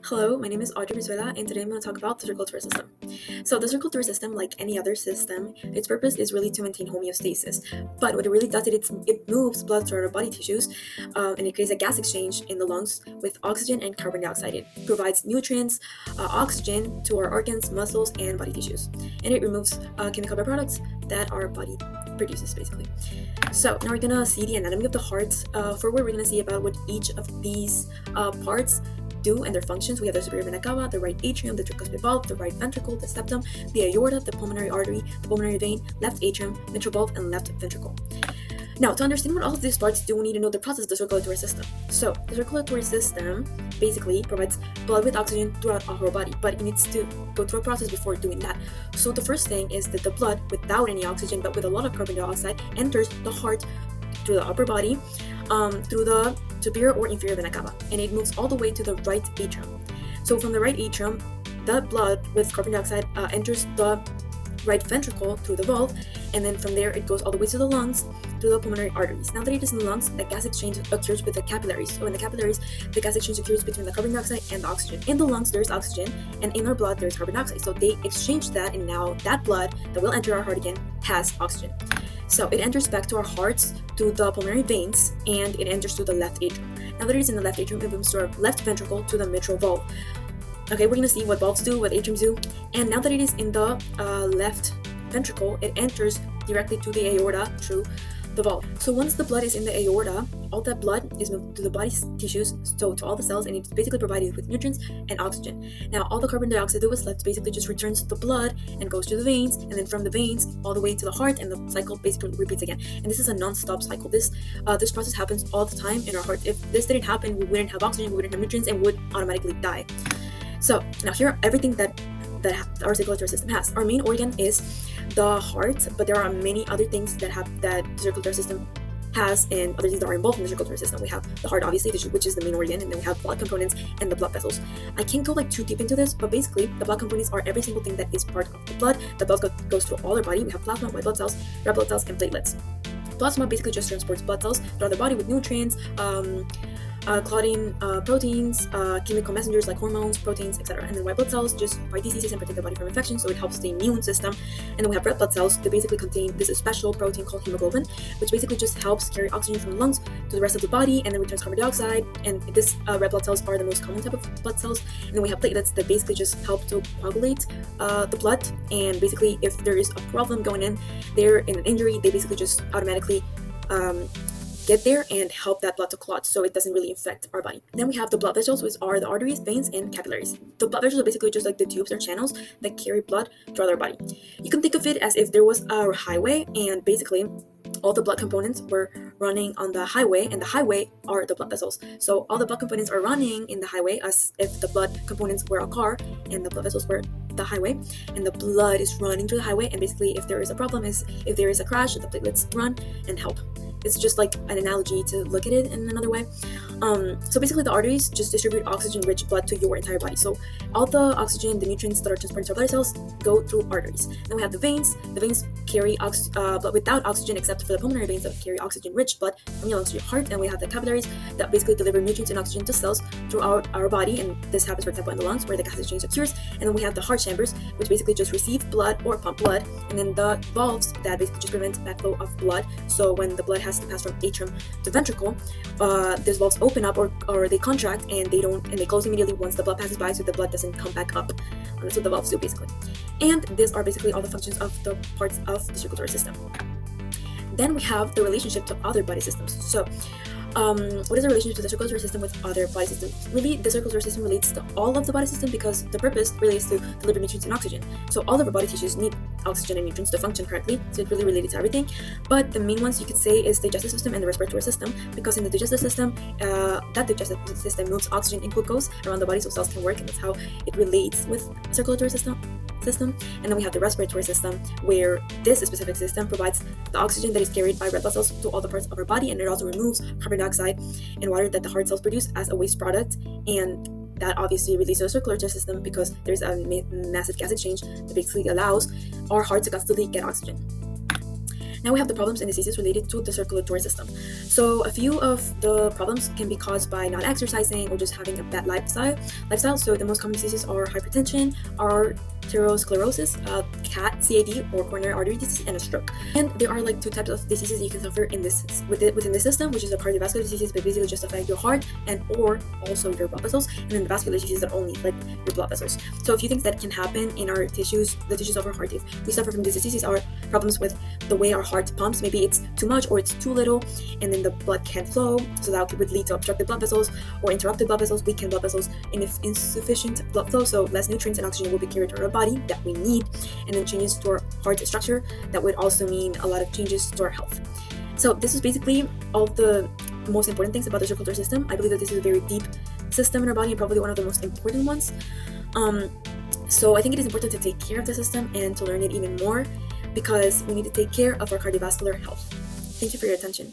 Hello, my name is Audrey Brizuela, and today I'm going to talk about the circulatory system. So the circulatory system, like any other system, its purpose is really to maintain homeostasis. But what it really does is it moves blood through our body tissues, and it creates a gas exchange in the lungs with oxygen and carbon dioxide. It provides nutrients, oxygen to our organs, muscles, and body tissues. And it removes chemical byproducts that our body produces, basically. So now we're going to see the anatomy of the heart. For what we're going to see about what each of these parts do and their functions. We have the superior vena cava, the right atrium, the tricuspid valve, the right ventricle, the septum, the aorta, the pulmonary artery, the pulmonary vein, left atrium, mitral valve, and left ventricle. Now, to understand what all of these parts do, we need to know the process of the circulatory system. So, the circulatory system basically provides blood with oxygen throughout our whole body, but it needs to go through a process before doing that. So, the first thing is that the blood, without any oxygen but with a lot of carbon dioxide, enters the heart through the upper body, through the superior or inferior vena cava, and it moves all the way to the right atrium. So from the right atrium, the blood with carbon dioxide enters the right ventricle through the valve, and then from there it goes all the way to the lungs through the pulmonary arteries. Now that it is in the lungs, the gas exchange occurs with the capillaries. So in the capillaries, the gas exchange occurs between the carbon dioxide and the oxygen. In the lungs, there's oxygen, and in our blood, there's carbon dioxide. So they exchange that, and now that blood that will enter our heart again has oxygen. So it enters back to our hearts through the pulmonary veins, and it enters through the left atrium. Now that it is in the left atrium, it moves to our left ventricle to the mitral valve. Okay, we're going to see what valves do, what atriums do. And now that it is in the left ventricle, it enters directly to the aorta through the valve. So once the blood is in the aorta, all that blood is moved to the body's tissues, so to all the cells, and it's basically provided with nutrients and oxygen. Now all the carbon dioxide that was left basically just returns to the blood and goes to the veins, and then from the veins all the way to the heart, and the cycle basically repeats again. And this is a non-stop cycle. This process happens all the time in our heart. If this didn't happen, we wouldn't have oxygen, we wouldn't have nutrients, and would automatically die. So now here are everything that our circulatory system has. Our main organ is the heart, but there are many other things that the circulatory system has, and other things that are involved in the circulatory system. We have the heart, obviously, which is the main organ, and then we have blood components and the blood vessels. I can't go too deep into this, but basically the blood components are every single thing that is part of the blood. The blood goes through all our body. We have plasma, white blood cells, red blood cells, and platelets. Plasma basically just transports blood cells throughout the body with nutrients, clotting proteins, chemical messengers like hormones, proteins, etc. And then white blood cells just fight diseases and protect the body from infection, so it helps the immune system. And then we have red blood cells that basically contain this special protein called hemoglobin, which basically just helps carry oxygen from the lungs to the rest of the body, and then returns carbon dioxide. And this red blood cells are the most common type of blood cells. And then we have platelets that basically just help to coagulate the blood. And basically, if there is a problem going in there in an injury, they basically just automatically get there and help that blood to clot, so it doesn't really infect our body. Then we have the blood vessels, which are the arteries, veins, and capillaries. The blood vessels are basically just like the tubes or channels that carry blood throughout our body. You can think of it as if there was a highway, and basically all the blood components were running on the highway, and the highway are the blood vessels. So all the blood components are running in the highway as if the blood components were a car and the blood vessels were the highway, and the blood is running through the highway, and basically if there is a problem, if there is a crash, the platelets run and help. It's just like an analogy to look at it in another way. So basically the arteries just distribute oxygen-rich blood to your entire body. So all the oxygen, the nutrients that are transported to our blood cells go through arteries. Then we have the veins. The veins carry blood without oxygen, except for the pulmonary veins that carry oxygen-rich blood from your lungs to your heart. And we have the capillaries that basically deliver nutrients and oxygen to cells throughout our body. And this happens, for example, in the lungs, where the gas exchange occurs. And then we have the heart chambers, which basically just receive blood or pump blood. And then the valves that basically just prevent backflow of blood. So when the blood has to pass from atrium to ventricle, these valves open up or they contract, and they close immediately once the blood passes by, so the blood doesn't come back up. That's what the valves do, basically. And these are basically all the functions of the parts of the circulatory system. Then we have the relationship to other body systems. So what is the relationship to the circulatory system with other body systems? Really, the circulatory system relates to all of the body system, because the purpose really is to deliver nutrients and oxygen. So all of our body tissues need oxygen and nutrients to function correctly, so it's really related to everything. But the main ones you could say is the digestive system and the respiratory system, because in the digestive system, that digestive system moves oxygen and glucose around the body so cells can work, and that's how it relates with circulatory system. And then we have the respiratory system, where this specific system provides the oxygen that is carried by red blood cells to all the parts of our body, and it also removes carbon dioxide and water that the heart cells produce as a waste product, and that obviously releases the circulatory system, because there's a massive gas exchange that basically allows our heart to constantly get oxygen. Now we have the problems and diseases related to the circulatory system. So a few of the problems can be caused by not exercising or just having a bad lifestyle. So the most common diseases are hypertension, arteriosclerosis, CAD or coronary artery disease, and a stroke. And there are like two types of diseases you can suffer within the system, which is the cardiovascular diseases, but basically just affect your heart and or also your blood vessels, and then the vascular diseases that only affect your blood vessels. So a few things that can happen in our tissues, the tissues of our heart, if we suffer from these diseases, are problems with the way our heart pumps. Maybe it's too much or it's too little, and then the blood can't flow, so that would lead to obstructed blood vessels or interrupted blood vessels, weakened blood vessels, and if insufficient blood flow, so less nutrients and oxygen will be carried to our body that we need, and then changes to our heart structure, that would also mean a lot of changes to our health. So this is basically all the most important things about the circulatory system. I believe that this is a very deep system in our body and probably one of the most important ones. So I think it is important to take care of the system and to learn it even more, because we need to take care of our cardiovascular health. Thank you for your attention.